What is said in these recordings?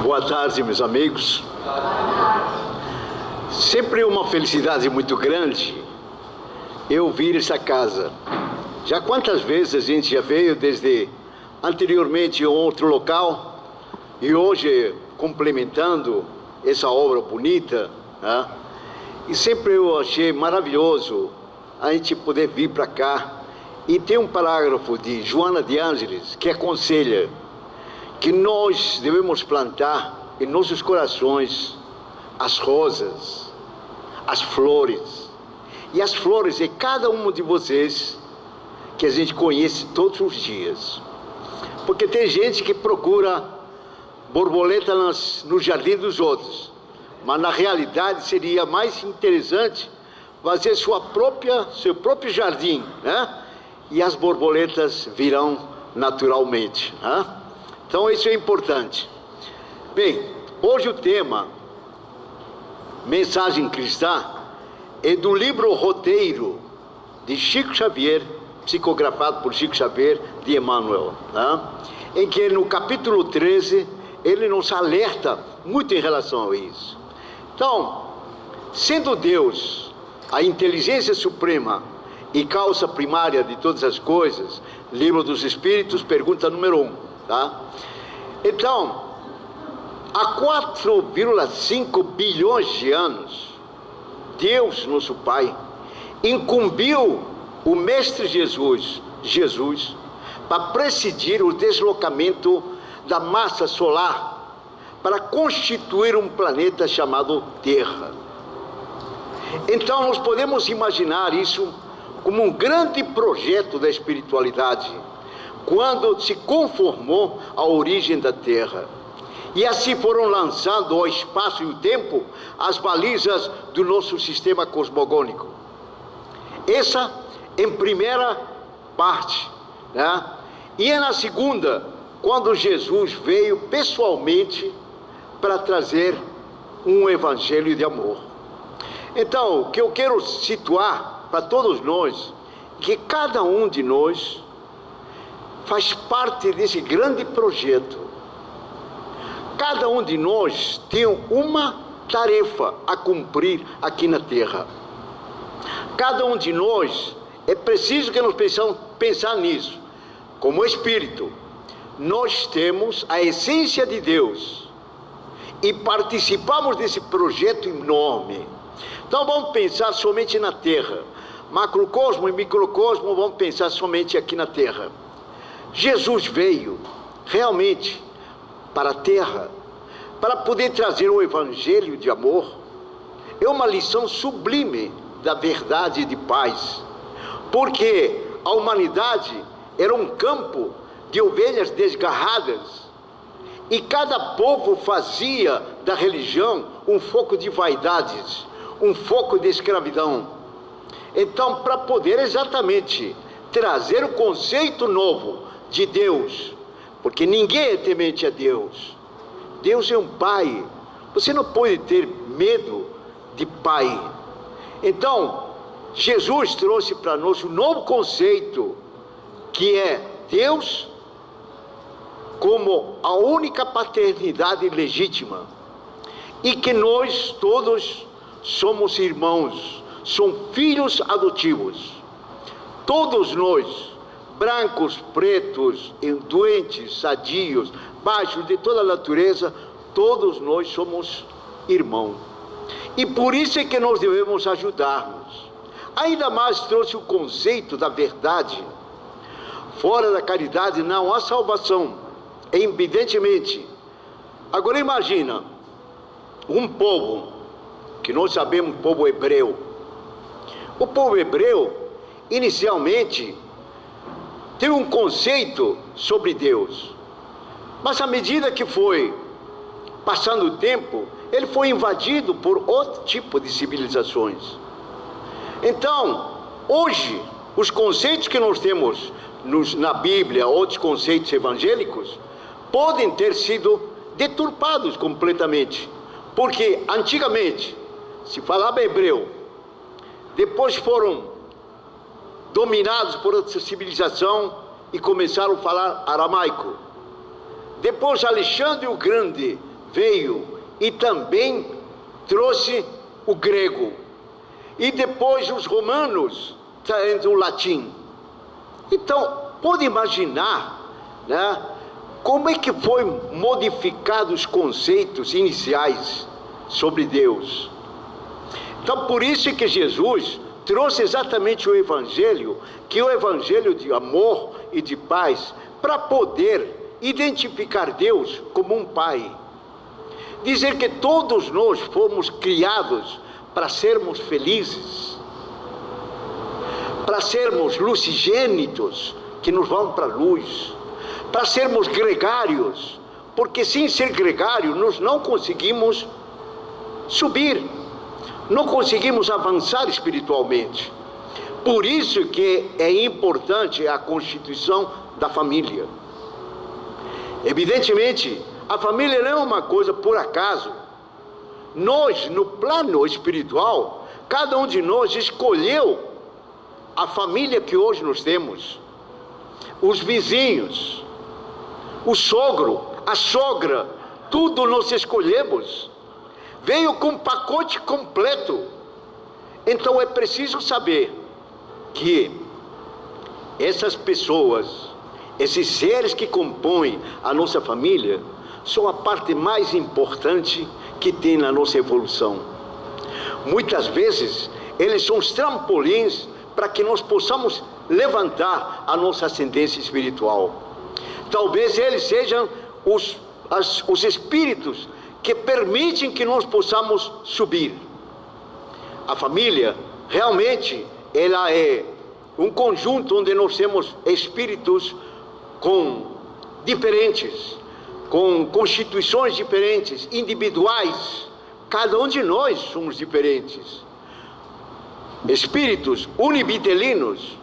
Boa tarde, meus amigos. Sempre uma felicidade muito grande eu vir essa casa. Já quantas vezes a gente já veio desde anteriormente em outro local e hoje complementando essa obra bonita, né? E sempre eu achei maravilhoso a gente poder vir para cá. E tem um parágrafo de Joana de Ângeles que aconselha que nós devemos plantar em nossos corações as rosas, as flores. E as flores é cada um de vocês que a gente conhece todos os dias. Porque tem gente que procura borboleta no jardim dos outros. Mas na realidade seria mais interessante fazer seu próprio jardim, né? E as borboletas virão naturalmente, né? Então isso é importante. Bem, hoje o tema Mensagem Cristã é do livro Roteiro de Chico Xavier, psicografado por Chico Xavier de Emmanuel, né? Em que no capítulo 13 ele nos alerta muito em relação a isso. Então, sendo Deus a inteligência suprema e causa primária de todas as coisas, Livro dos Espíritos, pergunta número 1, tá? Então, há 4,5 bilhões de anos, Deus, nosso Pai, incumbiu o Mestre Jesus, para presidir o deslocamento da massa solar para constituir um planeta chamado Terra. Então, nós podemos imaginar isso como um grande projeto da espiritualidade, quando se conformou à origem da Terra. E assim foram lançando ao espaço e o tempo as balizas do nosso sistema cosmogônico. Essa em primeira parte, né? E na segunda, quando Jesus veio pessoalmente para trazer um evangelho de amor. Então, o que eu quero situar para todos nós, que cada um de nós faz parte desse grande projeto. Cada um de nós tem uma tarefa a cumprir aqui na Terra. Cada um de nós, é preciso que nós pensar nisso. Como espírito, nós temos a essência de Deus e participamos desse projeto enorme. Então vamos pensar somente na Terra. Macrocosmo e microcosmo, vamos pensar somente aqui na Terra. Jesus veio realmente para a Terra para poder trazer o evangelho de amor. É uma lição sublime da verdade e de paz, porque a humanidade era um campo de ovelhas desgarradas e cada povo fazia da religião um foco de vaidades, um foco de escravidão. Então, para poder exatamente trazer o conceito novo de Deus, porque ninguém é temente a Deus. Deus é um pai. Você não pode ter medo de pai. Então, Jesus trouxe para nós um novo conceito, que é Deus como a única paternidade legítima, e que nós todos somos irmãos, somos filhos adotivos. Todos nós, brancos, pretos, doentes, sadios, baixos, de toda a natureza, todos nós somos irmãos. E por isso é que nós devemos ajudar-nos. Ainda mais trouxe o conceito da verdade. Fora da caridade não há salvação, evidentemente. Agora imagina, um povo, que nós sabemos, o povo hebreu. O povo hebreu, inicialmente, teve um conceito sobre Deus. Mas à medida que foi passando o tempo, ele foi invadido por outro tipo de civilizações. Então, hoje, os conceitos que nós temos na Bíblia, outros conceitos evangélicos, podem ter sido deturpados completamente. Porque antigamente se falava hebreu, depois foram dominados por outra civilização e começaram a falar aramaico. Depois Alexandre o Grande veio e também trouxe o grego. E depois os romanos trazendo o latim. Então, pode imaginar, né, como é que foi modificado os conceitos iniciais sobre Deus. Então, por isso é que Jesus trouxe exatamente o Evangelho, que é o Evangelho de amor e de paz, para poder identificar Deus como um Pai. Dizer que todos nós fomos criados para sermos felizes, para sermos lucigênitos, que nos vão para a luz, para sermos gregários, porque sem ser gregário nós não conseguimos subir, não conseguimos avançar espiritualmente. Por isso que é importante a constituição da família. Evidentemente, a família não é uma coisa por acaso. Nós, no plano espiritual, cada um de nós escolheu a família que hoje nós temos. Os vizinhos, o sogro, a sogra, tudo nós escolhemos. Veio com um pacote completo. Então é preciso saber que essas pessoas, esses seres que compõem a nossa família, são a parte mais importante que tem na nossa evolução. Muitas vezes eles são os trampolins para que nós possamos levantar a nossa ascendência espiritual. Talvez eles sejam os espíritos que permitem que nós possamos subir. A família realmente ela é um conjunto onde nós temos espíritos diferentes, com constituições diferentes, individuais. Cada um de nós somos diferentes. Espíritos univitelinos,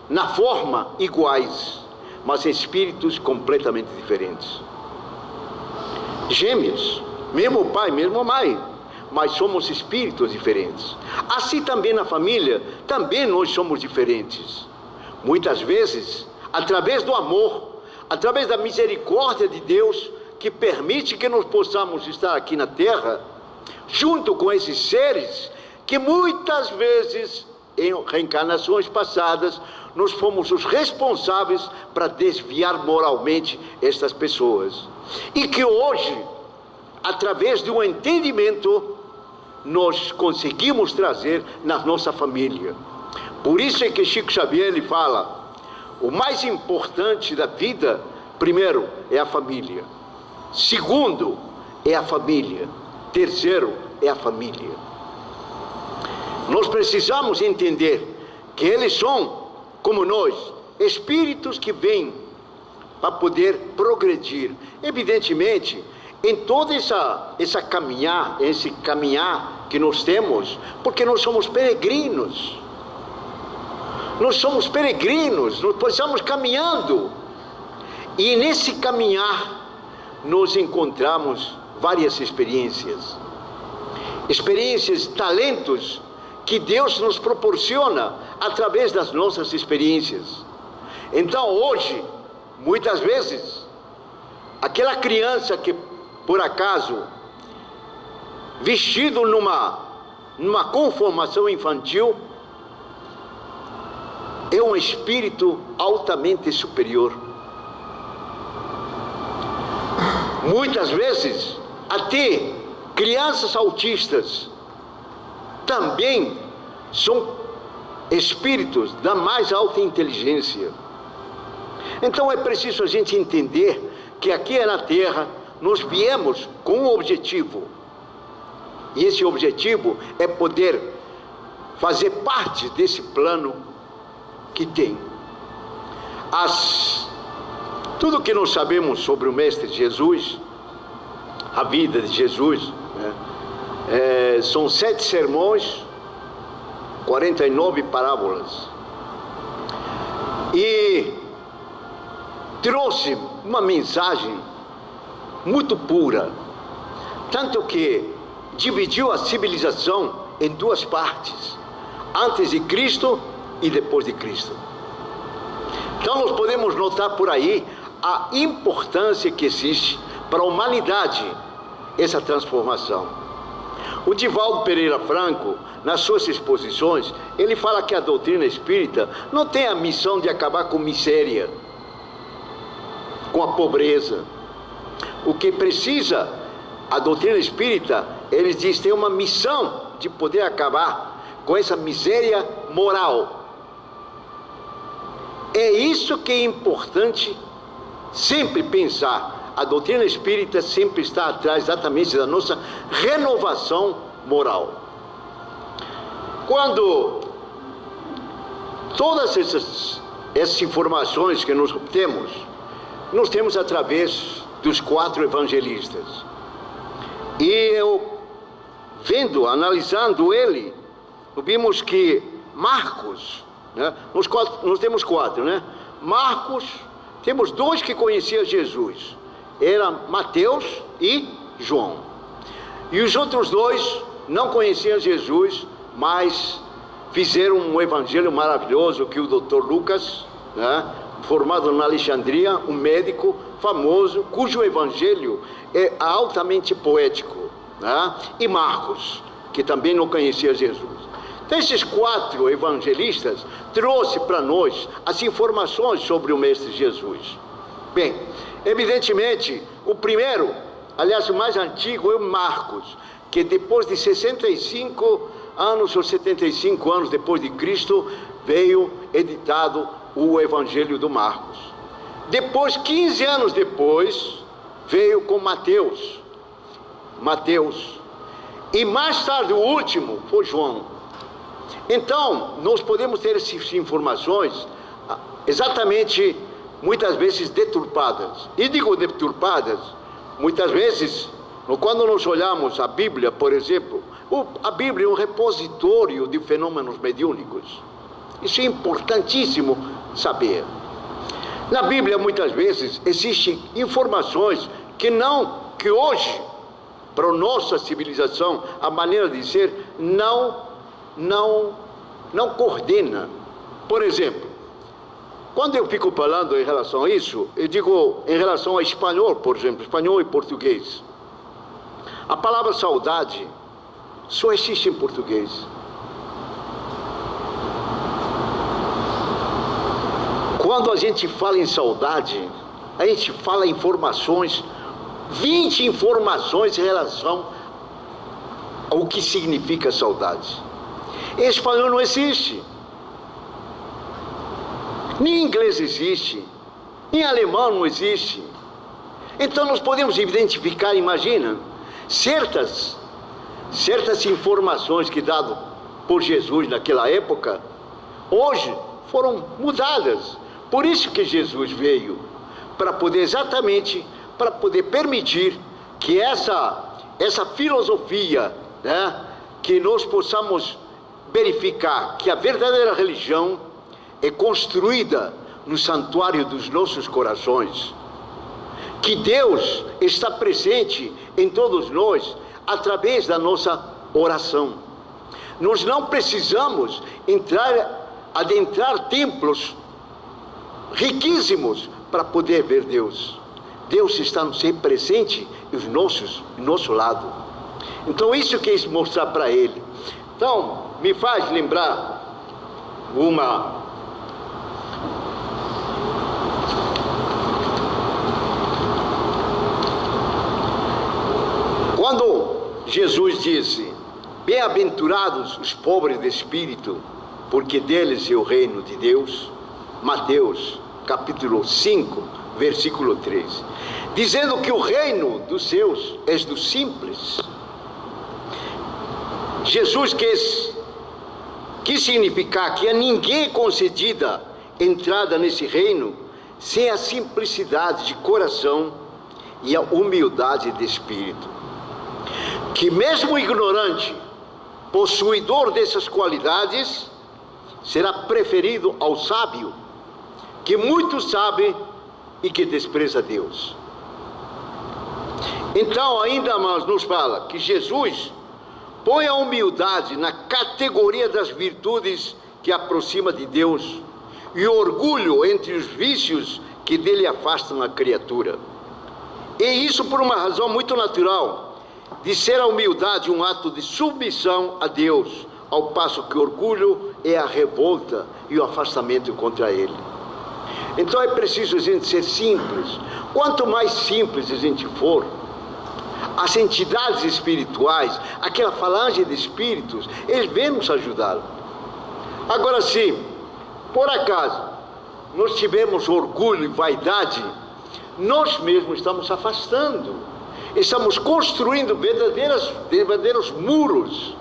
na forma iguais, mas espíritos completamente diferentes. Gêmeos, mesmo pai, mesma mãe, mas somos espíritos diferentes. Assim também na família, também nós somos diferentes. Muitas vezes, através do amor, através da misericórdia de Deus, que permite que nós possamos estar aqui na Terra, junto com esses seres, que muitas vezes, em reencarnações passadas, nós fomos os responsáveis para desviar moralmente estas pessoas. E que hoje, através de um entendimento, nós conseguimos trazer na nossa família. Por isso é que Chico Xavier ele fala: o mais importante da vida, primeiro, é a família. Segundo, é a família. Terceiro, é a família. Nós precisamos entender que eles são, como nós, espíritos que vêm para poder progredir. Evidentemente, em toda esse caminhar que nós temos, porque nós somos peregrinos. Nós somos peregrinos, nós estamos caminhando. E nesse caminhar, nós encontramos várias experiências. Experiências, talentos que Deus nos proporciona através das nossas experiências. Então hoje, muitas vezes, aquela criança que por acaso, vestido numa conformação infantil, é um espírito altamente superior. Muitas vezes, até crianças autistas também são espíritos da mais alta inteligência. Então é preciso a gente entender que aqui na Terra nós viemos com um objetivo. E esse objetivo é poder fazer parte desse plano que tem. Tudo que nós sabemos sobre o Mestre Jesus, a vida de Jesus, né, são 7 sermões, 49 parábolas. E trouxe uma mensagem muito pura, tanto que dividiu a civilização em 2 partes, antes de Cristo e depois de Cristo. Então nós podemos notar por aí a importância que existe para a humanidade essa transformação. O Divaldo Pereira Franco, nas suas exposições, ele fala que a doutrina espírita não tem a missão de acabar com miséria, com a pobreza. O que precisa, a doutrina espírita, ele diz, tem uma missão de poder acabar com essa miséria moral. É isso que é importante sempre pensar. A doutrina espírita sempre está atrás exatamente da nossa renovação moral. Quando todas essas informações que nós temos através dos 4 evangelistas. E eu, analisando ele, vimos que Marcos, né? Nós temos 4, né? Marcos, temos 2 que conheciam Jesus. Era Mateus e João. E os outros 2 não conheciam Jesus, mas fizeram um evangelho maravilhoso que o Dr. Lucas, né, formado na Alexandria, um médico famoso, cujo evangelho é altamente poético, né? E Marcos, que também não conhecia Jesus. Então, esses 4 evangelistas trouxe para nós as informações sobre o Mestre Jesus. Bem, evidentemente, o primeiro, aliás, o mais antigo, é o Marcos, que depois de 65 anos ou 75 anos depois de Cristo, veio editado o Evangelho do Marcos. Depois, 15 anos depois, veio com Mateus. E mais tarde, o último foi João. Então, nós podemos ter essas informações exatamente, muitas vezes, deturpadas. E digo deturpadas, muitas vezes, quando nós olhamos a Bíblia, por exemplo, a Bíblia é um repositório de fenômenos mediúnicos. Isso é importantíssimo saber. Na Bíblia, muitas vezes, existem informações que hoje, para a nossa civilização, a maneira de ser, não coordena. Por exemplo, quando eu fico falando em relação a isso, eu digo em relação ao espanhol, por exemplo, espanhol e português. A palavra saudade só existe em português. Quando a gente fala em saudade, a gente fala informações, 20 informações em relação ao que significa saudade. Em espanhol não existe. Nem em inglês existe. Em alemão não existe. Então nós podemos identificar, imagina, certas informações que dadas por Jesus naquela época, hoje foram mudadas. Por isso que Jesus veio, para poder permitir que essa filosofia, né, que nós possamos verificar que a verdadeira religião é construída no santuário dos nossos corações, que Deus está presente em todos nós através da nossa oração. Nós não precisamos adentrar templos riquíssimos para poder ver Deus. Deus está sempre presente em nosso lado. Então isso eu quis mostrar para ele. Então, me faz lembrar quando Jesus disse: bem-aventurados os pobres de espírito, porque deles é o reino de Deus. Mateus, capítulo 5, versículo 3. Dizendo que o reino dos céus é dos simples. Jesus quis significar que a ninguém é concedida entrada nesse reino sem a simplicidade de coração e a humildade de espírito. Que mesmo ignorante, possuidor dessas qualidades, será preferido ao sábio, que muito sabe e que despreza Deus. Então, ainda mais nos fala que Jesus põe a humildade na categoria das virtudes que aproxima de Deus e o orgulho entre os vícios que dele afastam a criatura. E isso por uma razão muito natural. de ser a humildade um ato de submissão a Deus, ao passo que o orgulho é a revolta e o afastamento contra Ele. Então é preciso a gente ser simples. Quanto mais simples a gente for, as entidades espirituais, aquela falange de espíritos, eles vêm nos ajudar. Agora, se por acaso nós tivermos orgulho e vaidade, nós mesmos estamos afastando, estamos construindo verdadeiros muros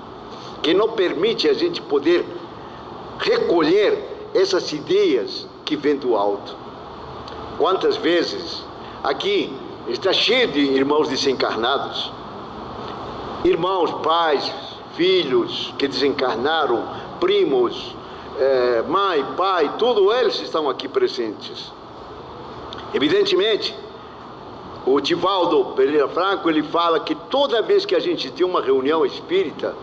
que não permitem a gente poder recolher essas ideias que vêm do alto. Quantas vezes aqui está cheio de irmãos desencarnados, irmãos, pais, filhos que desencarnaram, primos, mãe, pai, todos eles estão aqui presentes. Evidentemente, o Divaldo Pereira Franco, ele fala que toda vez que a gente tem uma reunião espírita,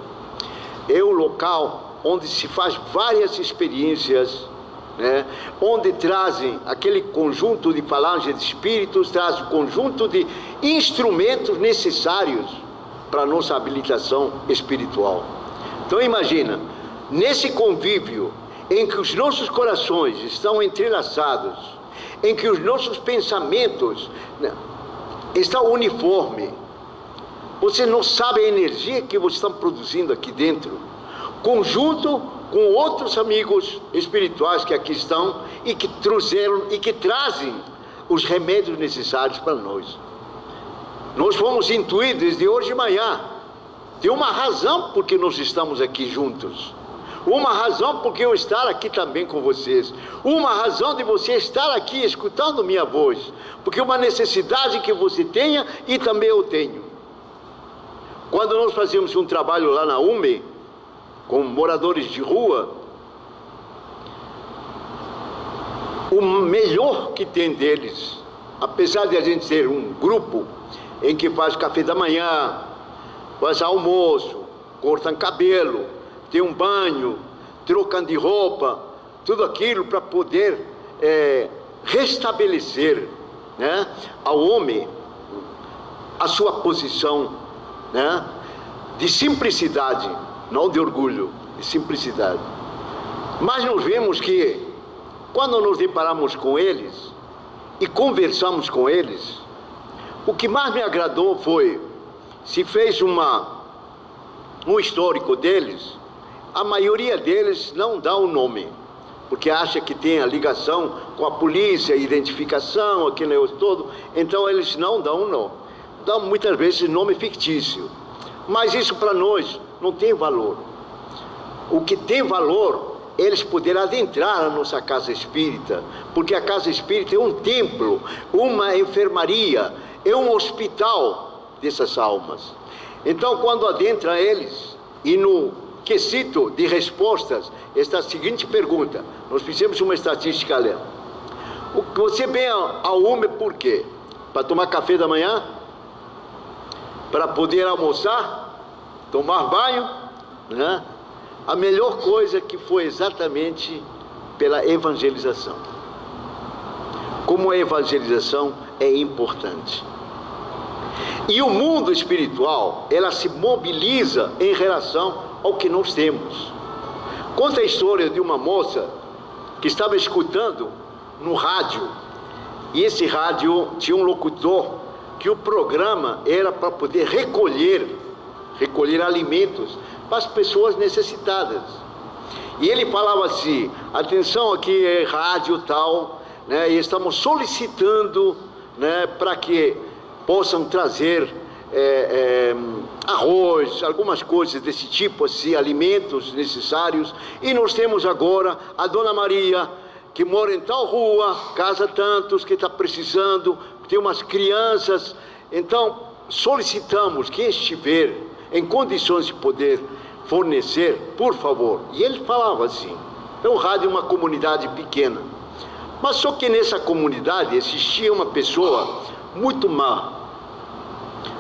é o local onde se faz várias experiências, né? Onde trazem aquele conjunto de falange de espíritos, traz o conjunto de instrumentos necessários para a nossa habilitação espiritual. Então imagina, nesse convívio em que os nossos corações estão entrelaçados, em que os nossos pensamentos, né, estão uniformes, você não sabe a energia que vocês estão produzindo aqui dentro, conjunto com outros amigos espirituais que aqui estão e que trouxeram e que trazem os remédios necessários para nós. Nós fomos intuídos de hoje de manhã, tem uma razão porque nós estamos aqui juntos, uma razão porque eu estar aqui também com vocês, uma razão de você estar aqui escutando minha voz, porque uma necessidade que você tenha e também eu tenho. Quando nós fazíamos um trabalho lá na UME, com moradores de rua, o melhor que tem deles, apesar de a gente ser um grupo em que faz café da manhã, faz almoço, cortam cabelo, tem um banho, trocam de roupa, tudo aquilo para poder restabelecer, né, ao homem a sua posição, né, de simplicidade, não de orgulho, de simplicidade. Mas nós vemos que quando nos deparamos com eles e conversamos com eles, o que mais me agradou foi, se fez um histórico deles, a maioria deles não dá o nome, porque acha que tem a ligação com a polícia, identificação, aquele negócio todo, então eles não dão o nome, dão muitas vezes nome fictício, mas isso para nós não tem valor. O que tem valor, eles poderão adentrar a nossa casa espírita, porque a casa espírita é um templo, uma enfermaria, é um hospital dessas almas. Então, quando adentra eles, e no quesito de respostas, esta seguinte pergunta, nós fizemos uma estatística ali. Você vem ao UME por quê? Para tomar café da manhã? Para poder almoçar? Tomar banho, né? A melhor coisa que foi exatamente pela evangelização. Como a evangelização é importante. E o mundo espiritual, ela se mobiliza em relação ao que nós temos. Conta a história de uma moça que estava escutando no rádio, e esse rádio tinha um locutor que o programa era para poder recolher alimentos para as pessoas necessitadas. E ele falava assim: atenção, aqui é rádio tal, né, e estamos solicitando, né, para que possam trazer arroz, algumas coisas desse tipo, assim, alimentos necessários. E nós temos agora a Dona Maria, que mora em tal rua, casa tantos, que está precisando, tem umas crianças. Então solicitamos que estiver em condições de poder fornecer, por favor. E ele falava assim, é um rádio, uma comunidade pequena, mas só que nessa comunidade existia uma pessoa muito má.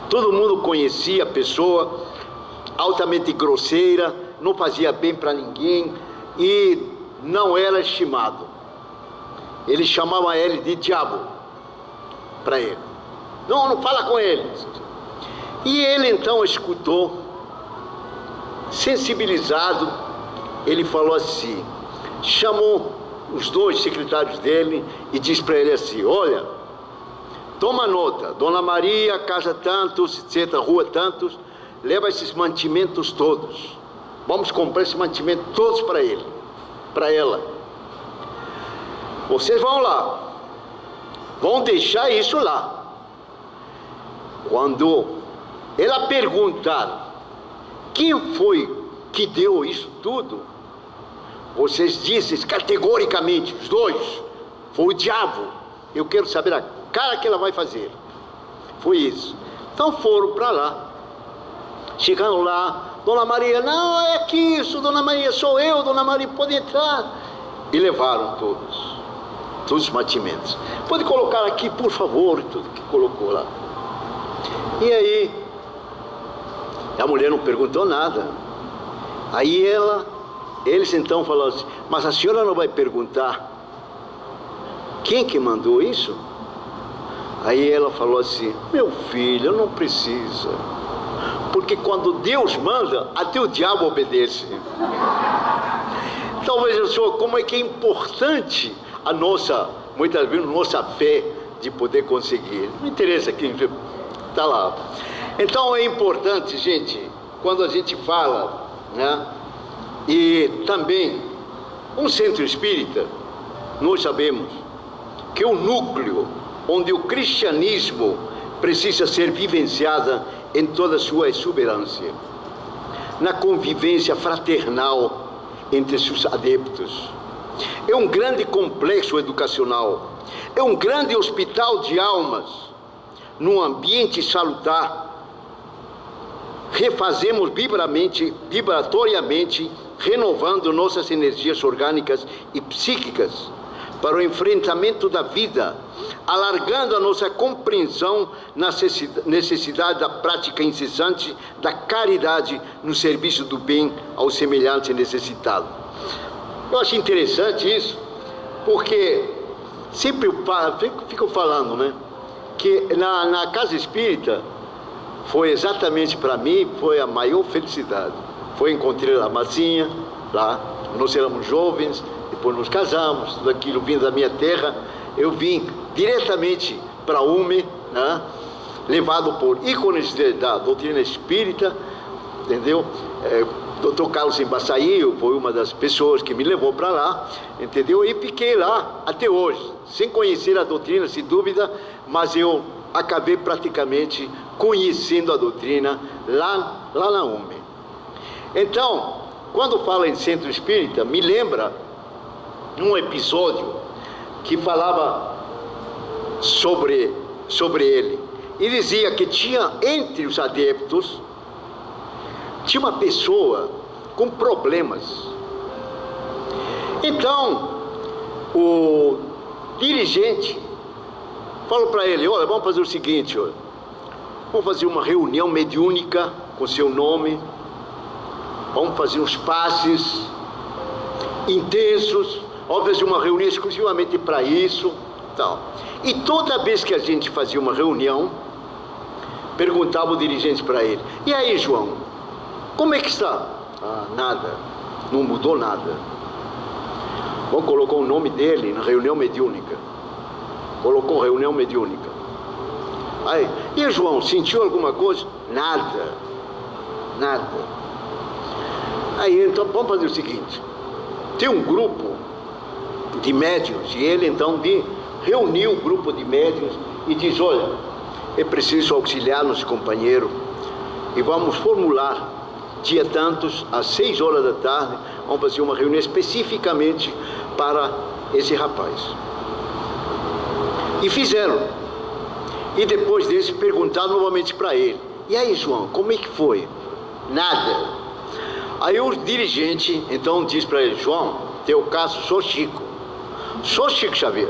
Todo mundo conhecia a pessoa, altamente grosseira, não fazia bem para ninguém e não era estimado. Eles chamavam ele de diabo para ele. Não fala com ele. E ele então escutou, sensibilizado, ele falou assim, chamou os 2 secretários dele e disse para ele assim: olha, toma nota, Dona Maria, casa tantos, etc., rua tantos, leva esses mantimentos todos, vamos comprar esses mantimentos todos para ele, para ela. Vocês vão lá, vão deixar isso lá. Quando ela perguntar quem foi que deu isso tudo, vocês dizem categoricamente, os 2, foi o diabo. Eu quero saber a cara que ela vai fazer. Foi isso. Então foram para lá. Chegaram lá, Dona Maria, não, é que isso, Dona Maria, sou eu, Dona Maria, pode entrar. E levaram todos os mantimentos. Pode colocar aqui, por favor, tudo que colocou lá. E aí, a mulher não perguntou nada. Aí eles então falaram assim, mas a senhora não vai perguntar quem que mandou isso? Aí ela falou assim, meu filho, não precisa, porque quando Deus manda, até o diabo obedece. Então veja só como é que é importante a nossa, muitas vezes, nossa fé de poder conseguir. Não interessa quem está lá. Então é importante, gente, quando a gente fala, né? E também, um centro espírita, nós sabemos que é o núcleo onde o cristianismo precisa ser vivenciado em toda a sua exuberância, na convivência fraternal entre seus adeptos. É um grande complexo educacional, é um grande hospital de almas, num ambiente salutar. Refazemos vibratoriamente, renovando nossas energias orgânicas e psíquicas para o enfrentamento da vida, alargando a nossa compreensão na necessidade da prática incessante da caridade no serviço do bem ao semelhante necessitado. Eu acho interessante isso, porque sempre fico falando, né, que na casa espírita foi exatamente para mim, foi a maior felicidade. Foi encontrar a Marcinha lá, nós éramos jovens, depois nos casamos, tudo aquilo vindo da minha terra. Eu vim diretamente para UME, né, levado por ícones da doutrina espírita, entendeu? Dr. Carlos Embaçaí foi uma das pessoas que me levou para lá, entendeu? E fiquei lá até hoje, sem conhecer a doutrina, sem dúvida, mas eu acabei praticamente conhecendo a doutrina lá na UME. Então, quando fala em centro espírita, me lembra um episódio que falava sobre ele. E dizia que tinha entre os adeptos, tinha uma pessoa com problemas. Então, o dirigente falou para ele, olha, vamos fazer o seguinte, olha, vamos fazer uma reunião mediúnica com seu nome, vamos fazer uns passes intensos, vamos fazer uma reunião exclusivamente para isso, tal. E toda vez que a gente fazia uma reunião, perguntava o dirigente para ele, e aí, João, como é que está? Ah, nada, não mudou nada. Bom, colocou o nome dele na reunião mediúnica. Colocou reunião mediúnica. Aí, e João, sentiu alguma coisa? Nada. Aí, então, vamos fazer o seguinte. Tem um grupo de médiuns, e ele, então, reuniu um grupo de médiuns e diz, olha, é preciso auxiliar nosso companheiro e vamos formular, dia tantos, às 6 horas da tarde, vamos fazer uma reunião especificamente para esse rapaz. E fizeram. E depois desse perguntaram novamente para ele, e aí, João, como é que foi? Nada. Aí o dirigente então diz para ele, João, teu caso, sou Chico Xavier.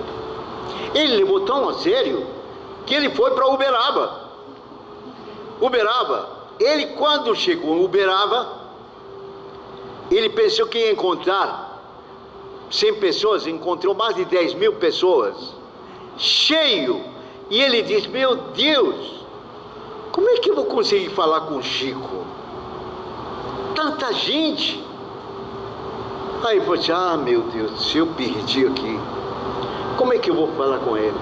Ele levou tão a sério que ele foi para Uberaba. Ele, quando chegou em Uberaba, ele pensou que ia encontrar 100 pessoas, encontrou mais de 10 mil pessoas, cheio. E ele diz, meu Deus, como é que eu vou conseguir falar com o Chico? Tanta gente. Aí eu falei assim, ah, meu Deus, se eu perdi aqui, como é que eu vou falar com ele?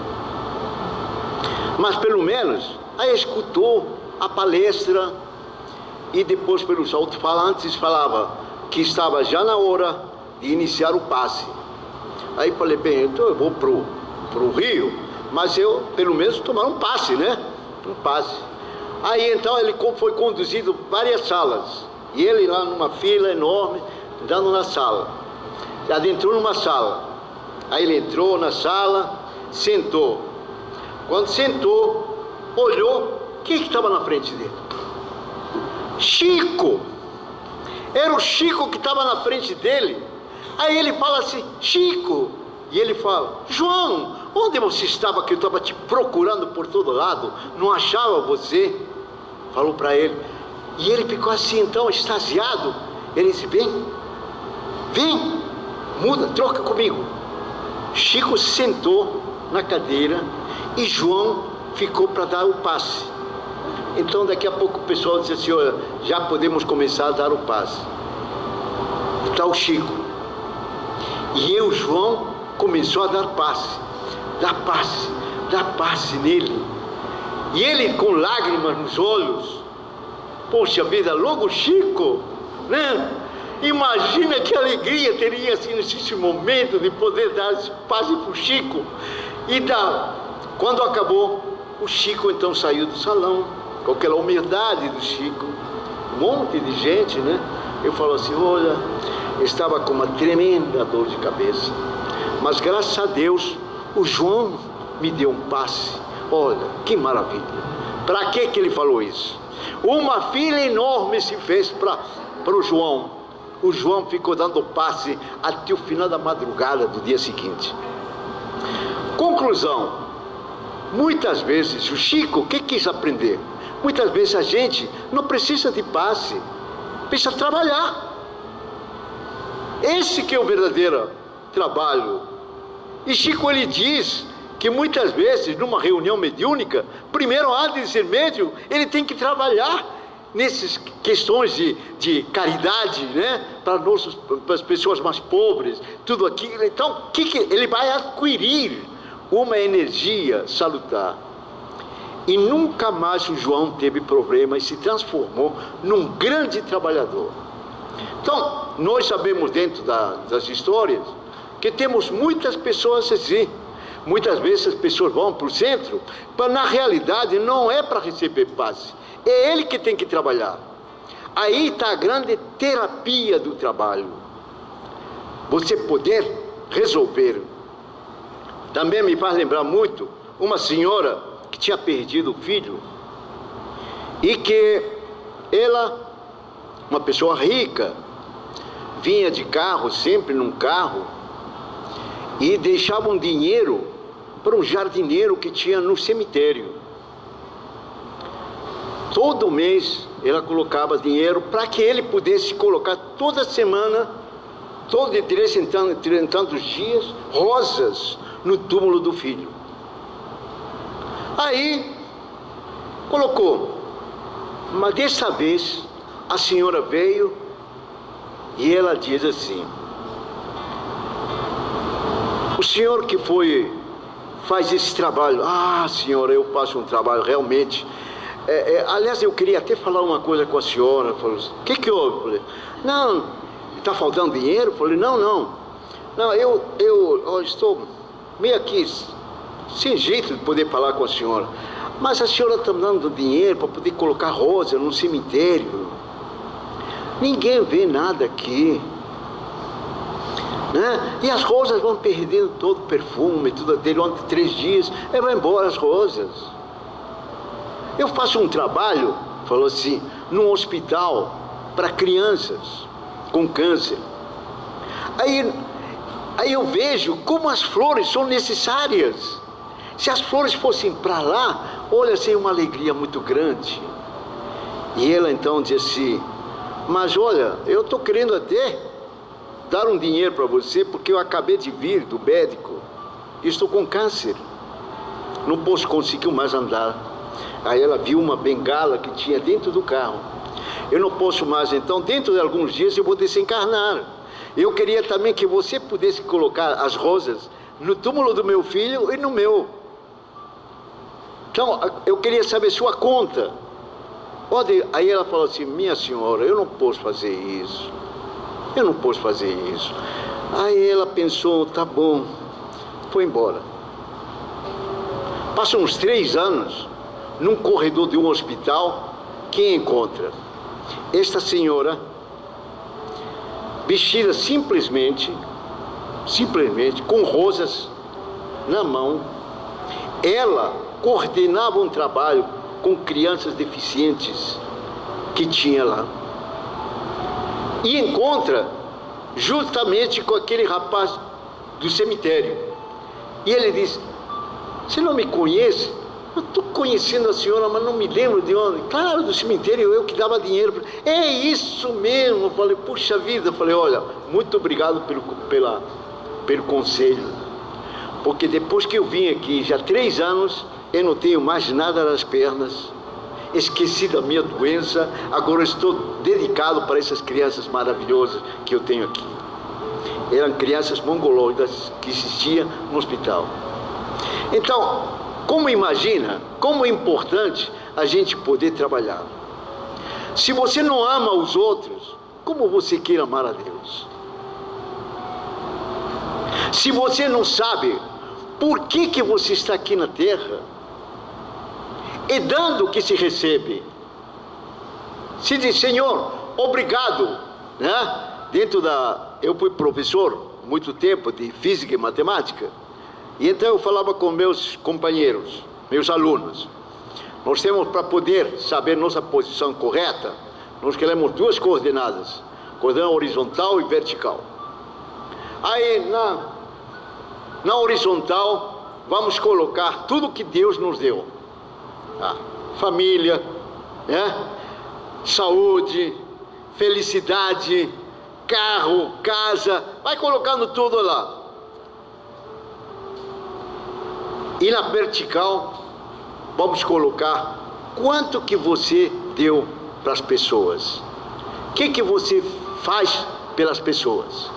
Mas pelo menos, aí escutou a palestra e depois pelos alto-falantes falava que estava já na hora de iniciar o passe. Aí falei, bem, então eu vou pro Rio, mas eu pelo menos tomar um passe, né? Um passe. Aí então ele foi conduzido várias salas, e ele lá numa fila enorme, entrando na sala. Adentrou numa sala. Aí ele entrou na sala, sentou. Quando sentou, olhou, quem que estava na frente dele? Chico! Era o Chico que estava na frente dele. Aí ele fala assim, Chico! E ele fala, João, onde você estava que eu estava te procurando por todo lado? Não achava você? Falou para ele. E ele ficou assim então, extasiado. Ele disse, vem, muda, troca comigo. Chico sentou na cadeira e João ficou para dar o passe. Então daqui a pouco o pessoal disse assim, olha, já podemos começar a dar o passe. Está o Chico. E eu, João, começou a dar passe nele. E ele com lágrimas nos olhos. Poxa vida, logo Chico, né? Imagina que alegria teria assim nesse momento de poder dar esse passe para o Chico. E quando acabou, o Chico então saiu do salão, com aquela humildade do Chico, um monte de gente, né? Eu falo assim, olha, eu estava com uma tremenda dor de cabeça, mas graças a Deus, o João me deu um passe. Olha, que maravilha. Para que ele falou isso? Uma fila enorme se fez para o João. O João ficou dando passe até o final da madrugada do dia seguinte. Conclusão, muitas vezes o Chico, o que quis aprender? Muitas vezes a gente não precisa de passe, precisa trabalhar. Esse que é o verdadeiro trabalho. E Chico ele diz que muitas vezes numa reunião mediúnica, primeiro antes de ser médium, ele tem que trabalhar nessas questões de caridade, né? Para as pessoas mais pobres, tudo aquilo. Então, que ele vai adquirir uma energia salutar. E nunca mais o João teve problema e se transformou num grande trabalhador. Então, nós sabemos dentro das histórias que temos muitas pessoas assim. Muitas vezes as pessoas vão para o centro, mas na realidade não é para receber passe. É ele que tem que trabalhar. Aí está a grande terapia do trabalho. Você poder resolver. Também me faz lembrar muito uma senhora que tinha perdido o filho e que ela, uma pessoa rica, vinha de carro, sempre num carro, e deixava um dinheiro para um jardineiro que tinha no cemitério. Todo mês ela colocava dinheiro para que ele pudesse colocar toda semana, de 3 em tantos dias, rosas no túmulo do filho. Aí colocou, mas dessa vez a senhora veio e ela diz assim: o senhor que faz esse trabalho, senhora, eu faço um trabalho realmente. Aliás, eu queria até falar uma coisa com a senhora. Falou assim, o que houve? Falei, não, está faltando dinheiro? Falei, não, eu estou meio aqui, sem jeito de poder falar com a senhora. Mas a senhora está me dando dinheiro para poder colocar rosa no cemitério. Ninguém vê nada aqui, né? E as rosas vão perdendo todo o perfume, tudo dele, ontem 3 dias, e vai embora as rosas. Eu faço um trabalho, falou assim, num hospital para crianças com câncer. Aí eu vejo como as flores são necessárias. Se as flores fossem para lá, olha, seria uma alegria muito grande. E ela então disse assim, mas olha, eu estou querendo até dar um dinheiro para você, porque eu acabei de vir do médico, estou com câncer, não posso conseguir mais andar. Aí ela viu uma bengala que tinha dentro do carro. Eu não posso mais, então, dentro de alguns dias eu vou desencarnar. Eu queria também que você pudesse colocar as rosas no túmulo do meu filho e no meu. Então, eu queria saber sua conta. Aí ela falou assim: minha senhora, eu não posso fazer isso. Eu não posso fazer isso. Aí ela pensou: tá bom, foi embora. Passam uns 3 anos, num corredor de um hospital, quem encontra? Esta senhora, vestida simplesmente, com rosas na mão. Ela coordenava um trabalho com crianças deficientes que tinha lá. E encontra justamente com aquele rapaz do cemitério. E ele diz: você não me conhece? Eu estou conhecendo a senhora, mas não me lembro de onde. Claro, do cemitério, eu que dava dinheiro. É isso mesmo. Eu falei: puxa vida. Eu falei: olha, muito obrigado pelo conselho. Porque depois que eu vim aqui, já 3 anos, eu não tenho mais nada nas pernas. Esqueci da minha doença. Agora estou dedicado para essas crianças maravilhosas que eu tenho aqui. Eram crianças mongoloidas que existiam no hospital. Então, como imagina, como é importante a gente poder trabalhar. Se você não ama os outros, como você quer amar a Deus? Se você não sabe por que você está aqui na terra, é dando que se recebe. Se diz: Senhor, obrigado, né? Eu fui professor muito tempo de física e matemática. E então eu falava com meus companheiros, meus alunos: nós temos, para poder saber nossa posição correta, nós queremos 2 coordenadas, coordenada horizontal e vertical. Aí na horizontal vamos colocar tudo que Deus nos deu: família, né? Saúde, felicidade, carro, casa, vai colocando tudo lá. E na vertical, vamos colocar quanto que você deu para as pessoas. O que você faz pelas pessoas.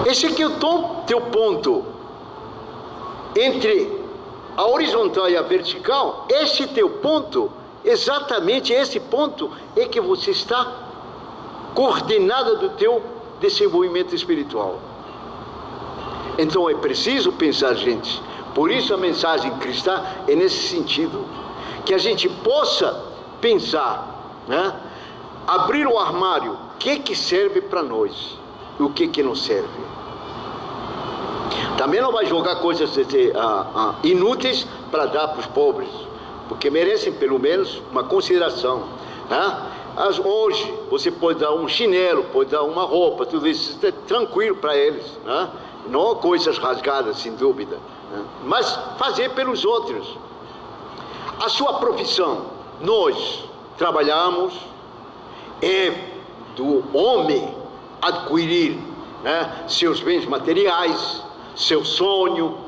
Esse aqui é o teu ponto. Entre a horizontal e a vertical, esse teu ponto, exatamente esse ponto, é que você está coordenado do teu desenvolvimento espiritual. Então é preciso pensar, gente. Por isso a mensagem cristã é nesse sentido, que a gente possa pensar, né? Abrir o armário, o que serve para nós e o que não serve. Também não vai jogar coisas inúteis para dar para os pobres, porque merecem pelo menos uma consideração, né? Hoje você pode dar um chinelo, pode dar uma roupa, tudo isso é tranquilo para eles, né? Não coisas rasgadas, sem dúvida, né? Mas fazer pelos outros. A sua profissão, nós trabalhamos, é do homem adquirir, né, seus bens materiais, seu sonho.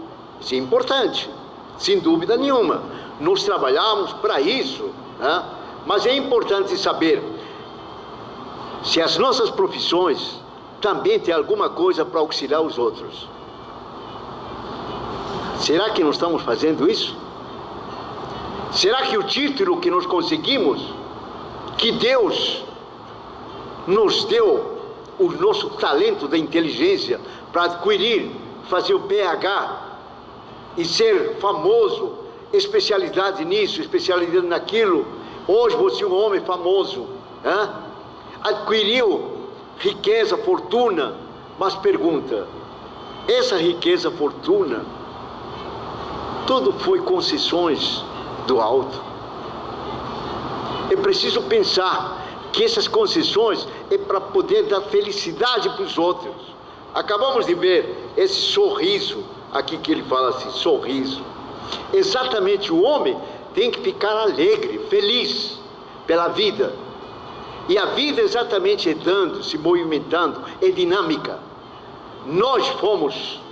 Isso é importante, sem dúvida nenhuma. Nós trabalhamos para isso, né? Mas é importante saber se as nossas profissões também têm alguma coisa para auxiliar os outros. Será que nós estamos fazendo isso? Será que o título que nós conseguimos, que Deus nos deu o nosso talento da inteligência para adquirir, fazer o PhD e ser famoso, especialidade nisso, especialidade naquilo? Hoje você é um homem famoso, né? Adquiriu riqueza, fortuna, mas pergunta: essa riqueza, fortuna, tudo foi concessões do alto? É preciso pensar que essas concessões é para poder dar felicidade para os outros. Acabamos de ver esse sorriso aqui, que ele fala assim, sorriso. Exatamente, o homem tem que ficar alegre, feliz pela vida. E a vida exatamente é dando, se movimentando, é dinâmica. Nós fomos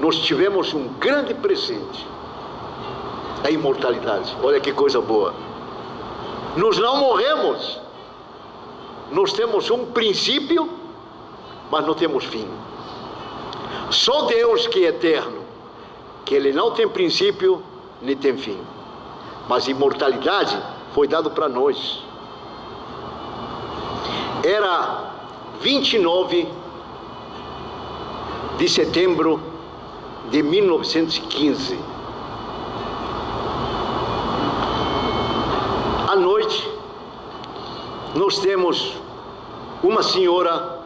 nós tivemos um grande presente, a imortalidade. Olha que coisa boa. Nós não morremos. Nós temos um princípio, mas não temos fim. Só Deus que é eterno, que Ele não tem princípio, nem tem fim. Mas imortalidade foi dado para nós. Era 29 de setembro de 1915. À noite, nós temos uma senhora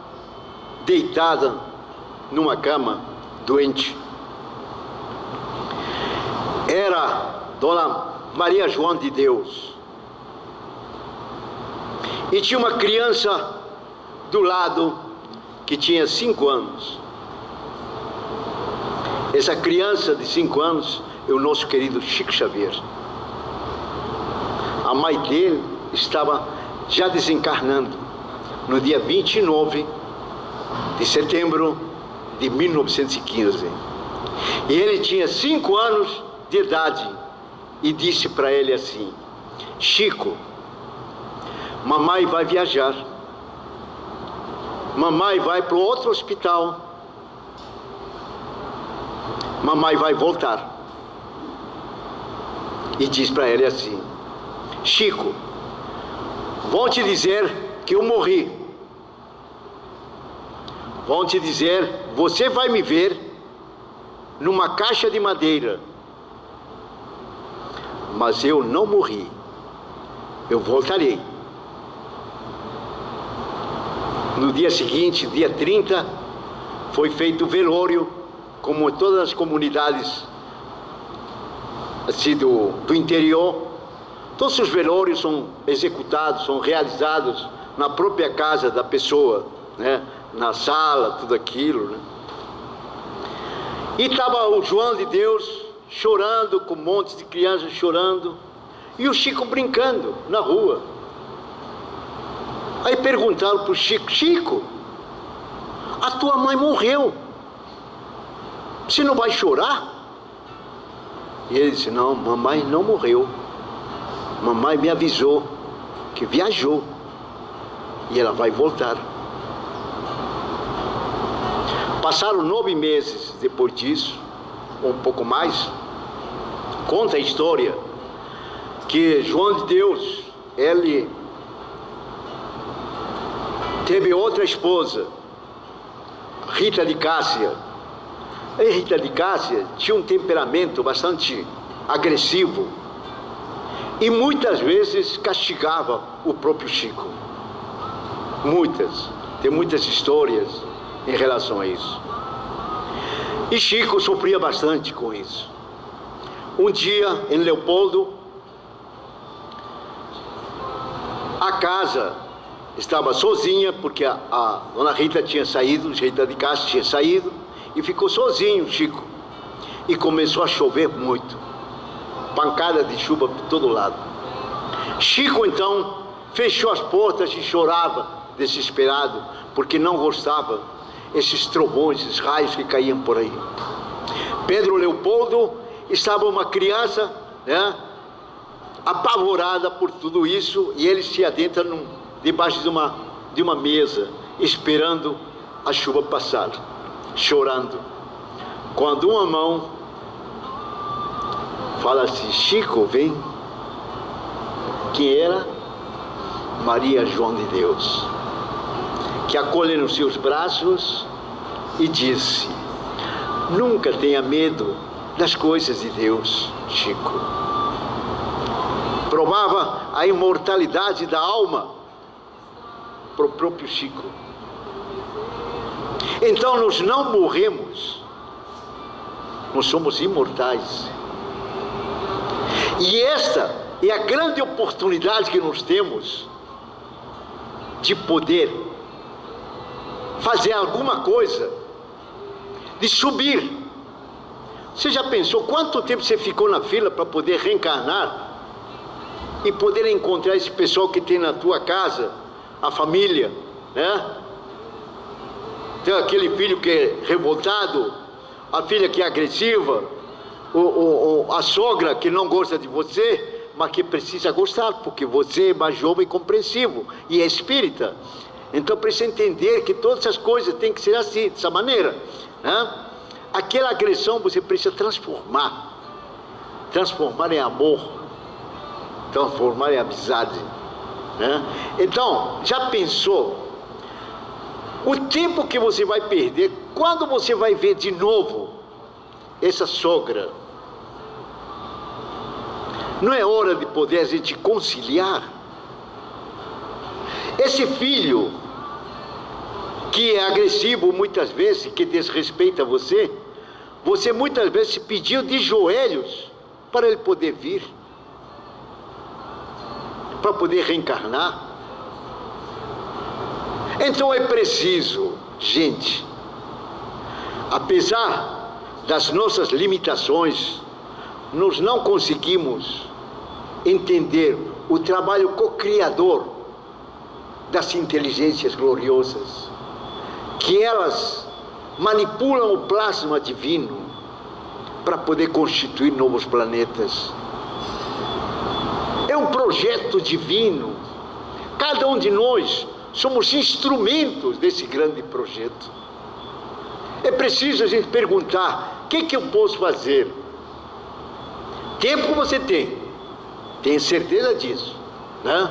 deitada numa cama, doente. Era Dona Maria João de Deus. E tinha uma criança do lado que tinha 5 anos. Essa criança de 5 anos é o nosso querido Chico Xavier. A mãe dele estava já desencarnando no dia 29 de setembro de 1915. E ele tinha 5 anos de idade e disse para ele assim: Chico, mamãe vai viajar, mamãe vai para o outro hospital, mamãe vai voltar. E diz para ele assim: Chico, vão te dizer que eu morri, vão te dizer, você vai me ver numa caixa de madeira, mas eu não morri, eu voltarei. No dia seguinte, dia 30, foi feito o velório, como em todas as comunidades assim, do interior. Todos os velórios são executados, são realizados na própria casa da pessoa, né? Na sala, tudo aquilo, né? E estava o João de Deus chorando, com um monte de crianças chorando, e o Chico brincando na rua. Aí perguntaram para o Chico: Chico, a tua mãe morreu, você não vai chorar? E ele disse: não, mamãe não morreu, mamãe me avisou que viajou e ela vai voltar. Passaram 9 meses depois disso, ou um pouco mais. Conta a história que João de Deus, ele teve outra esposa, Rita de Cássia. E Rita de Cássia tinha um temperamento bastante agressivo e muitas vezes castigava o próprio Chico. Tem muitas histórias em relação a isso. E Chico sofria bastante com isso. Um dia, em Leopoldo, a casa estava sozinha, porque a dona Rita tinha saído, Rita de Cássia tinha saído, e ficou sozinho Chico. E começou a chover muito, pancada de chuva por todo lado. Chico então fechou as portas e chorava desesperado, porque não gostava esses trovões, esses raios que caíam por aí. Pedro Leopoldo estava uma criança, né, apavorada por tudo isso, e ele se adentra debaixo de uma mesa, esperando a chuva passar, chorando. Quando uma mão fala assim: Chico, vem. Quem era? Maria João de Deus, que acolhe nos seus braços e disse: nunca tenha medo das coisas de Deus, Chico. Provava a imortalidade da alma para o próprio Chico. Então nós não morremos, nós somos imortais. E esta é a grande oportunidade que nós temos de poder fazer alguma coisa, de subir. Você já pensou quanto tempo você ficou na fila para poder reencarnar e poder encontrar esse pessoal que tem na tua casa, a família, né? Tem aquele filho que é revoltado, a filha que é agressiva, a sogra que não gosta de você, mas que precisa gostar, porque você é mais jovem e compreensivo, e é espírita. Então precisa entender que todas as coisas têm que ser assim, dessa maneira, né? Aquela agressão você precisa transformar em amor, transformar em amizade, né? Então, já pensou o tempo que você vai perder quando você vai ver de novo essa sogra? Não é hora de poder a gente conciliar? Esse filho que é agressivo muitas vezes, que desrespeita você muitas vezes pediu de joelhos para ele poder vir, para poder reencarnar. Então é preciso, gente, apesar das nossas limitações, nós não conseguimos entender o trabalho co-criador das inteligências gloriosas, que elas manipulam o plasma divino para poder constituir novos planetas. É um projeto divino. Cada um de nós somos instrumentos desse grande projeto. É preciso a gente perguntar: o que eu posso fazer? Tempo você tem certeza disso, né?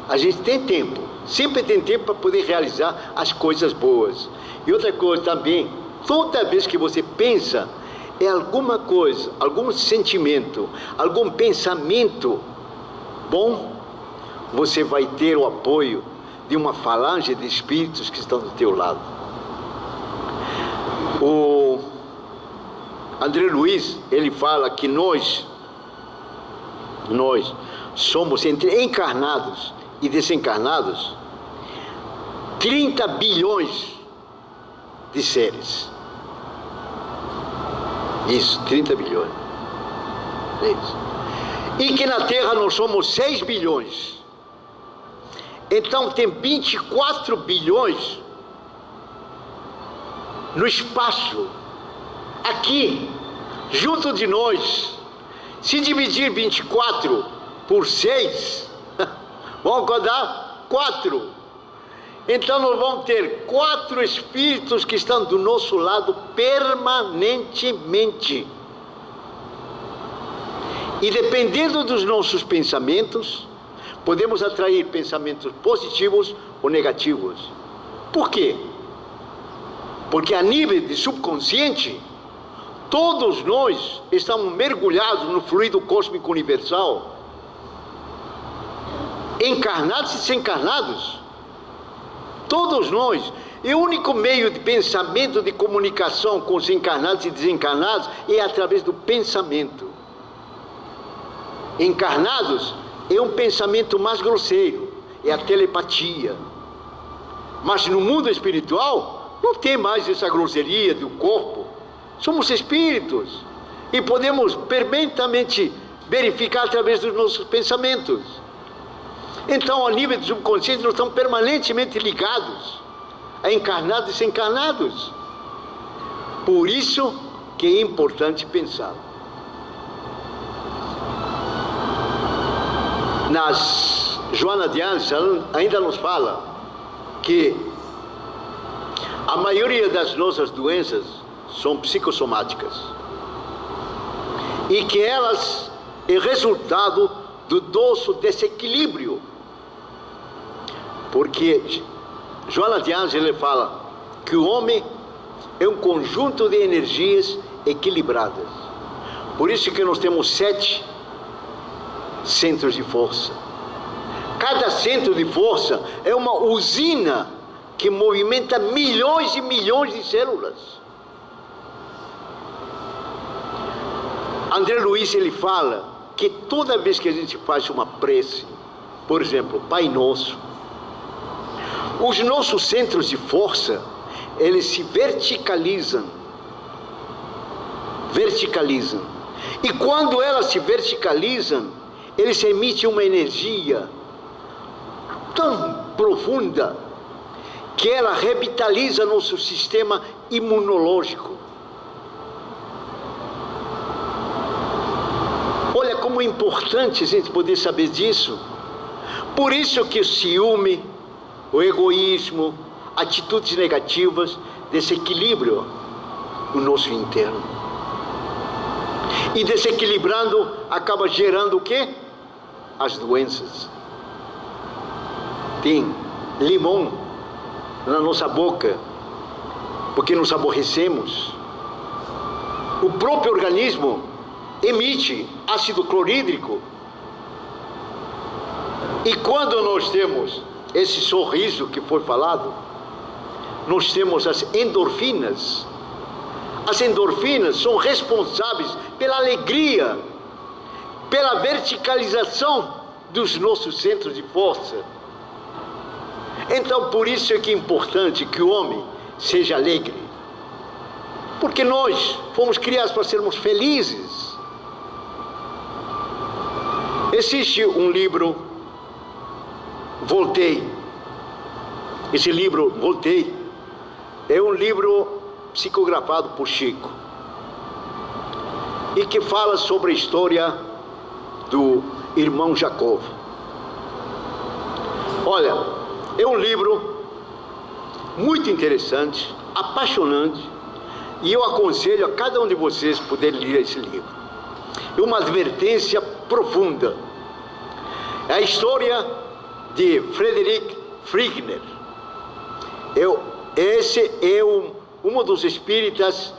A gente tem tempo, sempre tem tempo para poder realizar as coisas boas. E outra coisa também, toda vez que você pensa em alguma coisa, algum sentimento, algum pensamento bom, você vai ter o apoio de uma falange de espíritos que estão do teu lado. O André Luiz, ele fala que nós somos, entre encarnados e desencarnados, 30 bilhões de seres. Isso, 30 bilhões. Isso. E que na Terra nós somos 6 bilhões. Então tem 24 bilhões no espaço, aqui, junto de nós. Se dividir 24 por 6, vamos dar 4. Então nós vamos ter 4 espíritos que estão do nosso lado permanentemente. E dependendo dos nossos pensamentos, podemos atrair pensamentos positivos ou negativos. Por quê? Porque a nível de subconsciente, todos nós estamos mergulhados no fluido cósmico universal, encarnados e desencarnados. Todos nós. E o único meio de pensamento, de comunicação com os encarnados e desencarnados é através do pensamento. Encarnados é um pensamento mais grosseiro, é a telepatia. Mas no mundo espiritual não tem mais essa grosseria do corpo. Somos espíritos e podemos perfeitamente verificar através dos nossos pensamentos. Então, a nível do subconsciente, nós estamos permanentemente ligados a encarnados e desencarnados. Por isso que é importante pensar. Joana de Anjos ainda nos fala que a maioria das nossas doenças são psicossomáticas e que elas é resultado do nosso desequilíbrio, porque Joana de Anjos ele fala que o homem é um conjunto de energias equilibradas. Por isso que nós temos 7 centros de força. Cada centro de força é uma usina que movimenta milhões e milhões de células. André Luiz ele fala que toda vez que a gente faz uma prece, por exemplo, Pai Nosso, os nossos centros de força, eles se verticalizam. E quando elas se verticalizam, eles emitem uma energia tão profunda que ela revitaliza nosso sistema imunológico. como é importante a gente poder saber disso. Por isso que o ciúme, o egoísmo, atitudes negativas desequilibram o nosso interno. E desequilibrando, acaba gerando o quê? As doenças. Tem limão na nossa boca, porque nos aborrecemos. O próprio organismo emite ácido clorídrico. E quando nós temos esse sorriso que foi falado, nós temos as endorfinas. As endorfinas são responsáveis pela alegria, pela verticalização dos nossos centros de força. Então, por isso é que é importante que o homem seja alegre. Porque nós fomos criados para sermos felizes. Existe um livro, Voltaire. Esse livro, Voltaire, é um livro psicografado por Chico. E que fala sobre a história do irmão Jacob. Olha, é um livro muito interessante, apaixonante, e eu aconselho a cada um de vocês poder ler esse livro. É uma advertência profunda. É a história de Frederick Fechner. Esse é um dos espíritas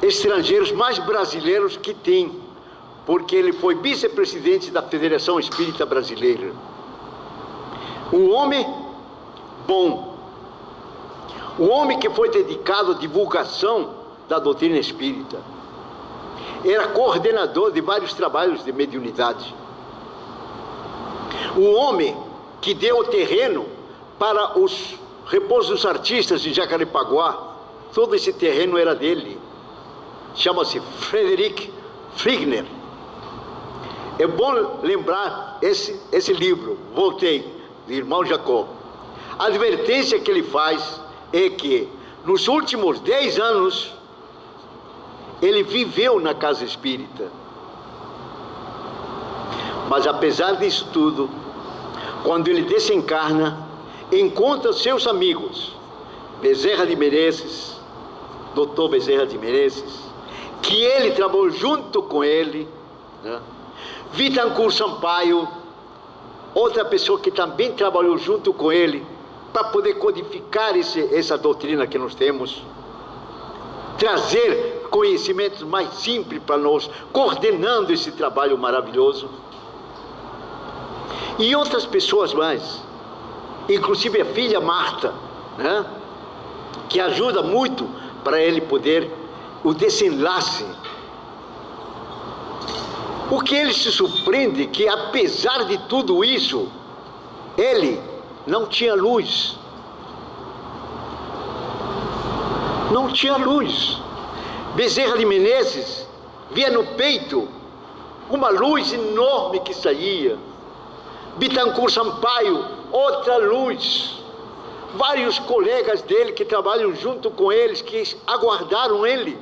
estrangeiros mais brasileiros que tem, porque ele foi vice-presidente da Federação Espírita Brasileira. Um homem bom, um homem que foi dedicado à divulgação da doutrina espírita. Era coordenador de vários trabalhos de mediunidade. Um homem que deu o terreno para os repousos dos artistas de Jacarepaguá. Todo esse terreno era dele. Chama-se Frederick Fechner. É bom lembrar esse livro, Voltaire, do irmão Jacob. A advertência que ele faz é que nos últimos 10 anos ele viveu na casa espírita. Mas apesar disso tudo, quando ele desencarna, encontra seus amigos, Bezerra de Menezes, Dr. Bezerra de Menezes, que ele trabalhou junto com ele, né? Vitancourt Sampaio, outra pessoa que também trabalhou junto com ele, para poder codificar essa doutrina que nós temos, trazer conhecimentos mais simples para nós, coordenando esse trabalho maravilhoso. E outras pessoas mais, inclusive a filha Marta, né? Que ajuda muito para ele poder o desenlace. O que ele se surpreende que, apesar de tudo isso, ele não tinha luz. Não tinha luz. Bezerra de Menezes via no peito uma luz enorme que saía. Vitancourt Sampaio, outra luz. Vários colegas dele que trabalham junto com eles, que aguardaram ele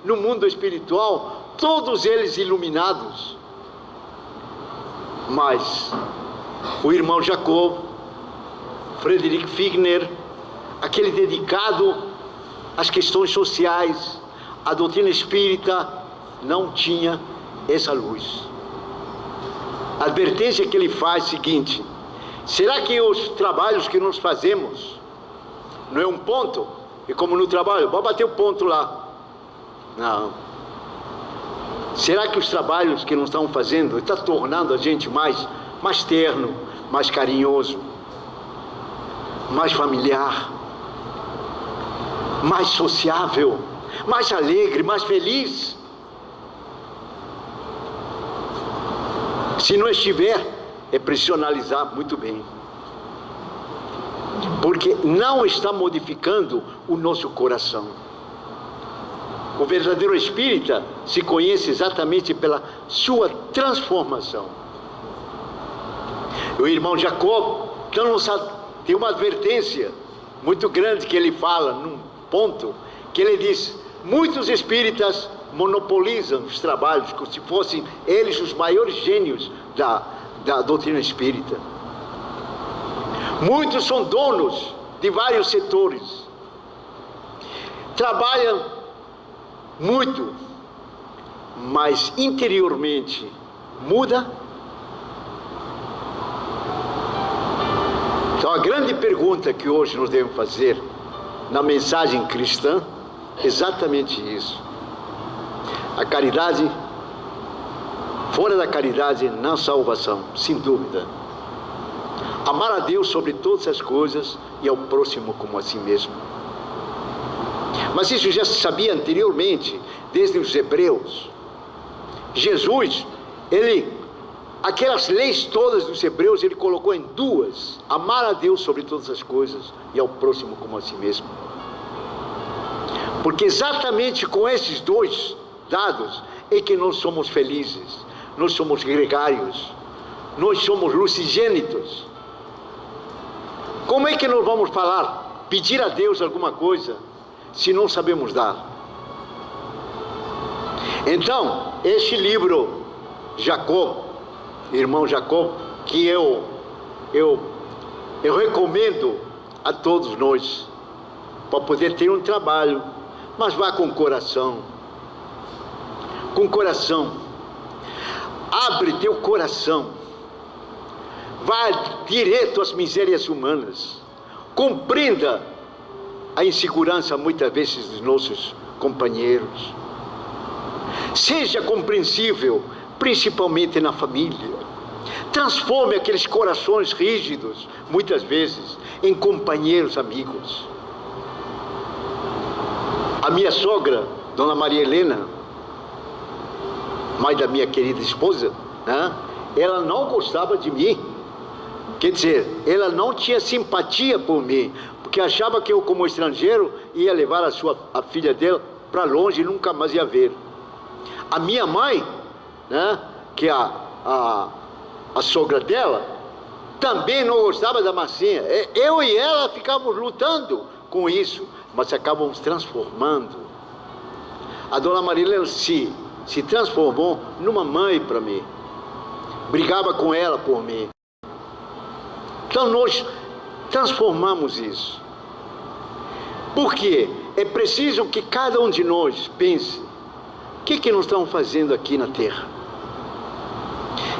no mundo espiritual, todos eles iluminados. Mas o irmão Jacob, Frederick Fechner, aquele dedicado às questões sociais, à doutrina espírita, não tinha essa luz. A advertência que ele faz é a seguinte: será que os trabalhos que nós fazemos não é um ponto? E como no trabalho, vamos bater o ponto lá. Não. Será que os trabalhos que nós estamos fazendo estão tornando a gente mais terno, mais carinhoso, mais familiar, mais sociável, mais alegre, mais feliz? Se não estiver, é preciso analisar muito bem. Porque não está modificando o nosso coração. O verdadeiro espírita se conhece exatamente pela sua transformação. O irmão Jacob tem uma advertência muito grande que ele fala num ponto, que ele diz: muitos espíritas monopolizam os trabalhos, como se fossem eles os maiores gênios da doutrina espírita. Muitos são donos de vários setores, trabalham muito, mas interiormente muda. Então a grande pergunta que hoje nós devemos fazer na mensagem cristã é exatamente isso. A caridade, fora da caridade, não há salvação, sem dúvida. Amar a Deus sobre todas as coisas e ao próximo como a si mesmo. Mas isso já se sabia anteriormente, desde os hebreus. Jesus, aquelas leis todas dos hebreus, ele colocou em duas: amar a Deus sobre todas as coisas e ao próximo como a si mesmo. Porque exatamente com esses dois dados é que nós somos felizes, nós somos gregários, nós somos lucigênitos. Como é que nós vamos falar, pedir a Deus alguma coisa, se não sabemos dar? Então, este livro, Jacó, irmão Jacó, que eu recomendo a todos nós, para poder ter um trabalho, mas vá com coração. Com coração. Abre teu coração. Vá direto às misérias humanas. Compreenda a insegurança muitas vezes dos nossos companheiros. Seja compreensível, principalmente na família. Transforme aqueles corações rígidos, muitas vezes, em companheiros amigos. A minha sogra, Dona Maria Helena, mãe da minha querida esposa, ela não gostava de mim. Quer dizer, ela não tinha simpatia por mim, porque achava que eu, como estrangeiro, ia levar a filha dela para longe e nunca mais ia ver. A minha mãe, que é a sogra dela, também não gostava da Marcinha. Eu e ela ficávamos lutando com isso, mas acabamos transformando. A Dona Marília se transformou numa mãe para mim. Brigava com ela por mim. Então nós transformamos isso. Por quê? É preciso que cada um de nós pense: o que nós estamos fazendo aqui na Terra?